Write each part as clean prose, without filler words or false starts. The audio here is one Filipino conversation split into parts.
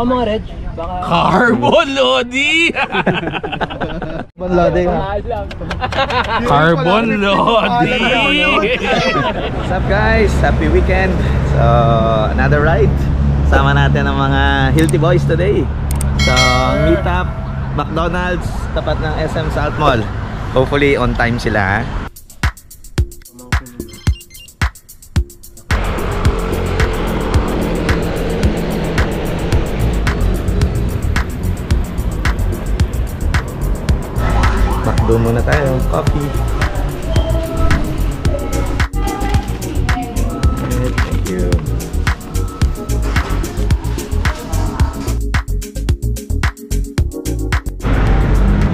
mga Reg. Baka... Carbon Lodi! Carbon loading. Carbon Lodi! What's up guys? Happy weekend. So, another ride. Sama natin ang mga Hilti Boys today. So, meet up, McDonald's, tapat ng SM Salt Mall. Hopefully, on time sila. McDo muna tayo, coffee. Thank you.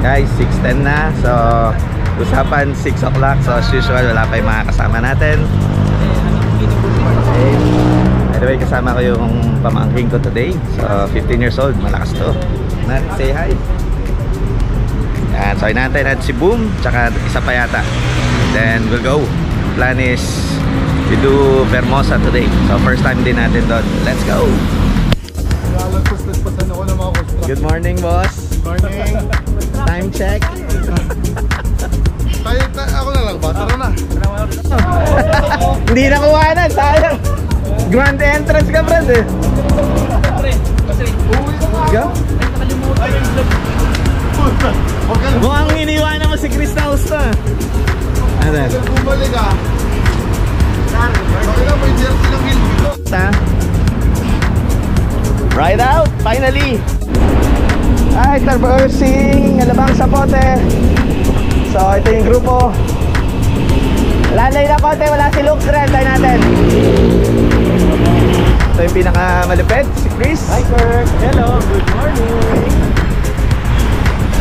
Guys, 6:10 na. So, usapan 6 o'clock. So, as usual, wala pa yung mga kasama natin. Okay. By the way, kasama ko yung pamangking ko today. So, 15 years old. Malakas to. Nat, say hi. Yan. So, inaantay natin si Boom. Tsaka isa pa yata. Then, we'll go. Plan is we do Vermosa today. So, first time din natin doon. Let's go! Good morning, boss. Morning. Time check. Ako na lang ba? Tara na. Hindi nakuha na, sayang. Grand entrance ka, Brad eh. Go. Mukhang iniwanan mo si Chris na Austo. Ano? Bumalik ah. Bakit na may jersey ng Hilti? Ride out, finally. Ay, traversing Alabang Sapote. So, ito yung grupo. Lalay na konti, wala si Luke. Tayo natin. Ito yung pinakamalupit, si Chris. Hi Kirk! Hello! Good morning!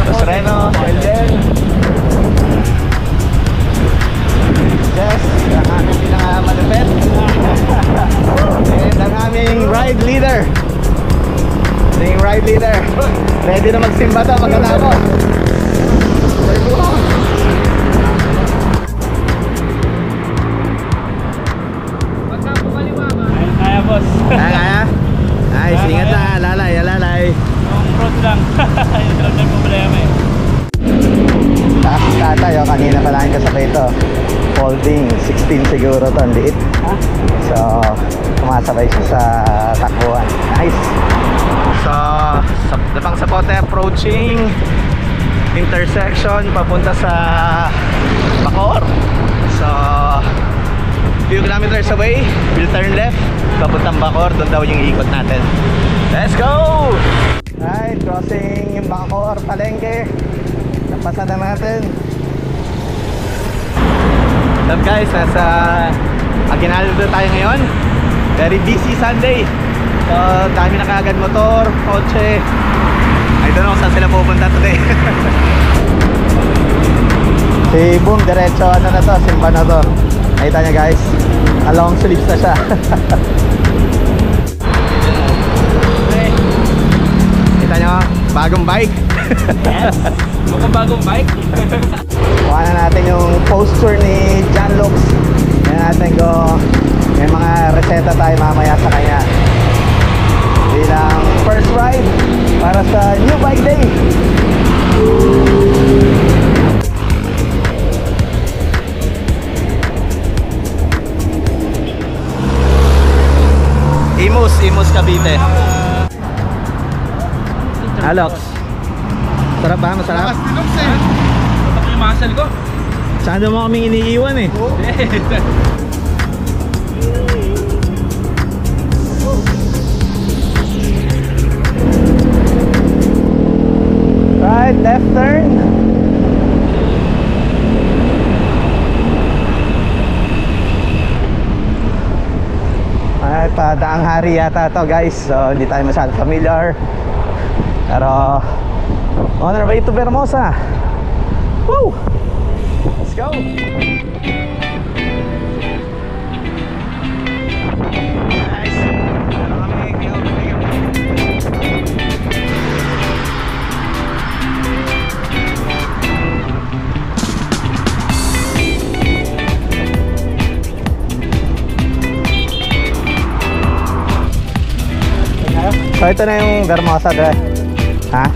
Tapos Reno, Sheldon. Yes, ang aming pinakamalupit. And ang aming ride leader. Ito yung ride leader. Ready na magsimba to pagkatapos. Kaya boss. Kaya? Nice, ingat na. Alalay, alalay. Yung road lang. Yung road lang problema eh. Taas si tatay, oh, kanina pa lang kasabay ito. Folding, 16 siguro to, ang liit. So, sumasabay siya sa takbuhan. Nice. So, Lapang Sapote approaching intersection papunta sa Bacoor. So, few kilometers away, we'll turn left papuntang Bacoor. Doon daw yung ikot natin. Let's go! Right, crossing yung Bacoor, Palengke. Napasa na natin. So guys, nasa Aguinaldo tayo ngayon. Very busy Sunday. So, dami na kaagad motor, kotse. I don't know saan sila pupunta today. Si Boom, diretso ano na to, simba na to. Nakita niya guys, long sleeves na siya. Kita nyo, bagong bike. Yes! Mukhang bagong bike. Kuha na natin yung poster ni John Lux. Kaya natin ko, may mga reseta tayo mamaya sa kanya. Bilang first ride para sa new bike day. Imus Cavite. Alox. Sarap ba? Masarap? Ito yung muscle ko. Saan mo kaming iniiwan eh? Right, left turn. Ay, Padaang Hari yata to guys. So, hindi tayo masyadong familiar. Pero, on our way to Vermosa. Woo! Let's go! So ito na yung Garmosa, dre. Ha?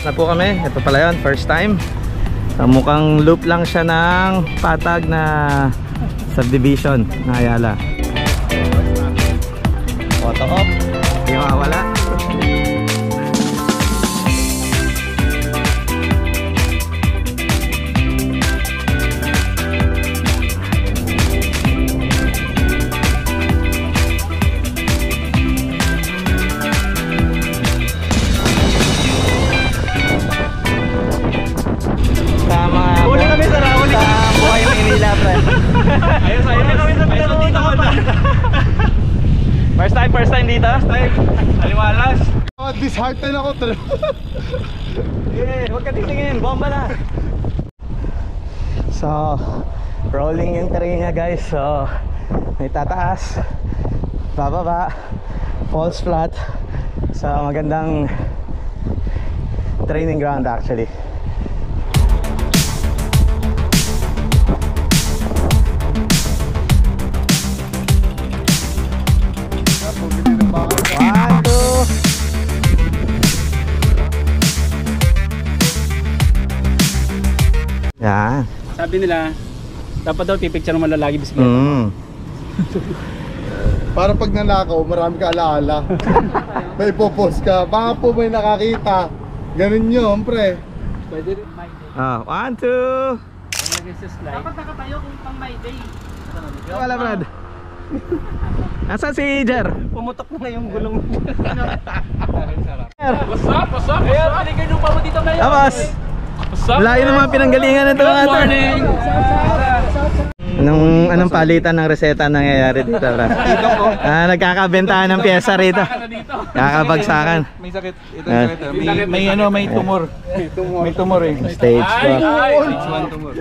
Na po kami. Ito pala yun, first time. Mukhang loop lang siya ng patag na subdivision na Ayala. Photo op. Hindi mawawala. Huli kami sa Rahuli. Buhay Maynila, pre. Ayos, kami sa dito ka pa. First time dito? Aliwalas. Disheartened ako. Huwag ka titingin, bomba na. So, rolling yung terrain niya, guys. So, may tataas, bababa, falls flat. So, magandang training ground actually. One, two. Yan. Sabi nila, dapat daw pipicture mo lalagi bisikleta. Para pag nanakaw, marami ka alaala. May popost ka. Baka po may nakakita. Ganun yun, pre. Pwede rin my day. One, two. Dapat nakatayo kung pang my day. Wala, Brad. Nasaan si Jer? Pumutok na yung gulong. What's up? What's up? Ayan, pinigay nung pamo dito ngayon. Tapos, What's up? layo ng mga pinanggalingan nito. Good morning. Anong palitan ng reseta nangyayari dito, Brad? Dito po. Nagkakabentahan ng pyesa rito. Kakabagsakan. May sakit. Ito yung sakit. May tumor. May tumor eh. Stage 2. Stage 1 tumor.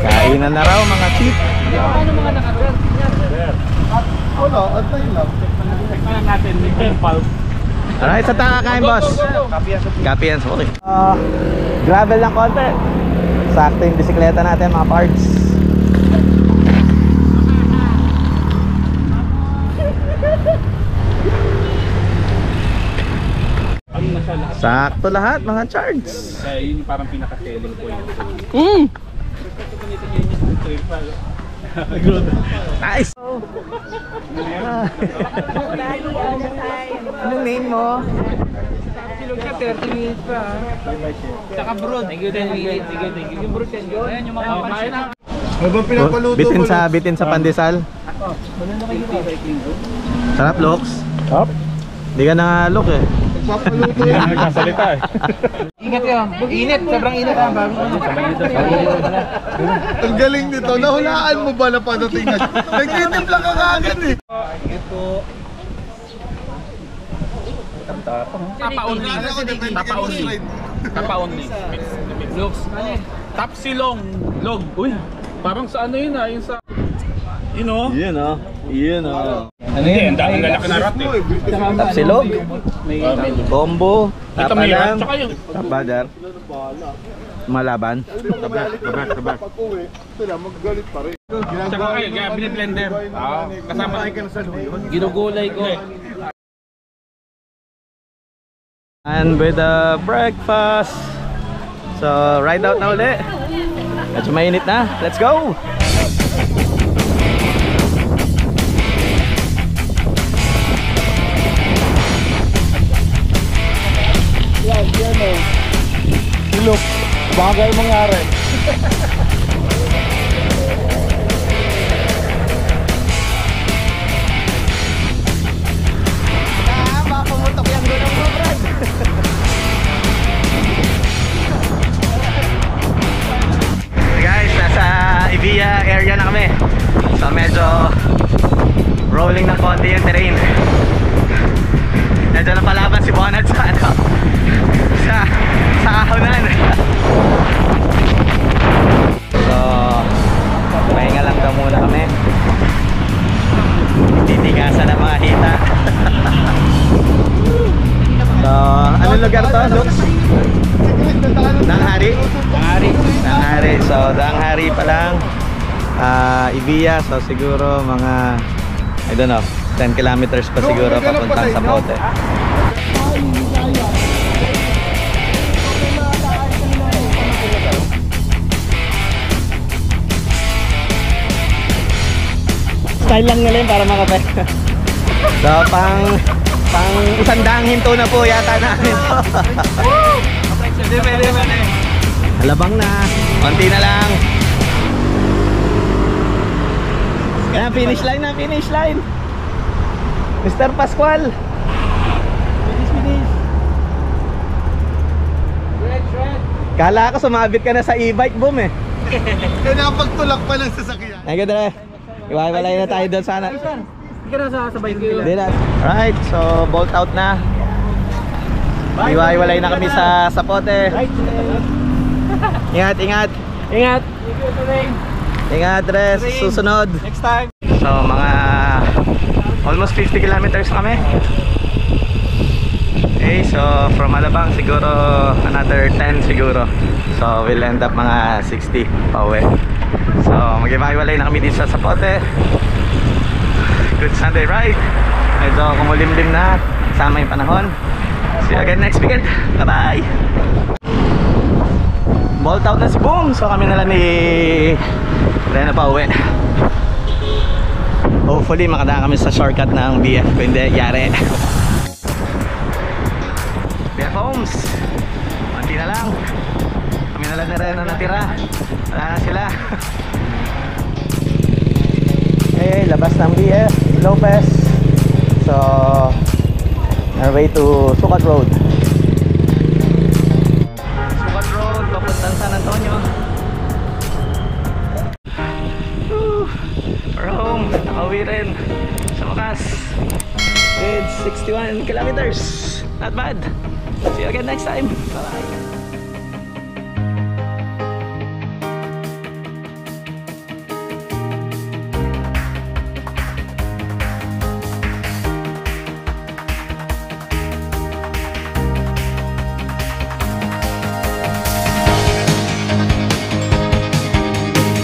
Kainan na raw mga tip. Wala, antay lang. Tignan natin, may pulp. Alright, sa kakain, boss. Copy and sorry. Gravel lang konti. Sakto yung bisikleta natin, mga parts. Sakto lahat, mga charts. Kaya yun yung parang pinaka-selling point. Nice. Anong name mo? Silog ka 30 minutes pa. Saka broad. Thank you. Yung broad yan. Ayan yung mga kain na. Ano ba pinapaluto mo? Bitin sa pandesal. Sarap, Loks. Sarap. Hindi ka na look eh. Nagpapaluto yan. Nagsasalita eh. Ingat yun. Init. Sobrang init. Ang galing nito. Nahulaan mo ba na padatingan? Nagtitimpla ka kaagad eh. Tapa-only. Tapa-only. Looks. Tapsilong. Log. Uy. Parang sa ano yun ah. Yung sa... Yun o. Yun oh. Hindi, ang lalaki na rat eh. Tapsilog. Combo. Ito may rat. Tsaka yung... Tapadar. Malaban. Tabak. Pag-uwi, sila magagalit pa rin. Tsaka kayo, kaya biniblender. Kasama. Ginugulay ko. And with the breakfast. So, ride out na uli. Medyo mainit na. Let's go! Yan o. Look, bagay mangyari. Baka pumutok yung gulong mo, Brad. Guys, nasa Evia area na kami. So medyo rolling ng konti yung terrain. Medyo napalaban si Bonad sa ano, sa kahunan. So pahinga lang daw muna kami. Titigasan ang mga hita. So anong lugar to, Lux? Danghari? Danghari. So Danghari pa lang. Evia, so siguro mga I don't know, 10 kilometers pa siguro papuntang sa Pote. Style lang nila yun para makape. So pang 100 hinto na po yata namin to. Pwede. Halabang na, konti na lang. Ayan, finish line na, finish line. Mr. Pascual. Finish. Red. Kala ko sumabit ka na sa e-bike, boom eh. Kaya napagtulak pa ng sasakyan. Ay, ganda. Iwalay na tayo doon sana. Hindi ka na sasabay ko. Hindi na. Alright, so bolt out na. Iwalay na kami sa Pote. Ingat. Ingat, Res. Susunod. Next time. So mga almost 50 kilometers kami. Okay, so from Alabang siguro another 10 siguro. So we'll end up mga 60 pa uwi. So mag-iwalay na kami dito sa Pote. Good Sunday ride. Medyo kumulimlim na, sama yung panahon. See you again next weekend. Bye bye. Bolt out na si Boom. So kami na lang ni Rena pa uwi. Hopefully makadaan kami sa shortcut ng BF. Kung hindi, yari. BF Homes, konti na lang. Kami na lang na rin ang natira. Wala na sila. Okay, labas ng BF Lopez. So our way to Sukat Road. Sukat Road, papuntang San Antonio. We're home, nakauwi rin sa wakas with 61 kilometers. Not bad. See you again next time. Bye bye.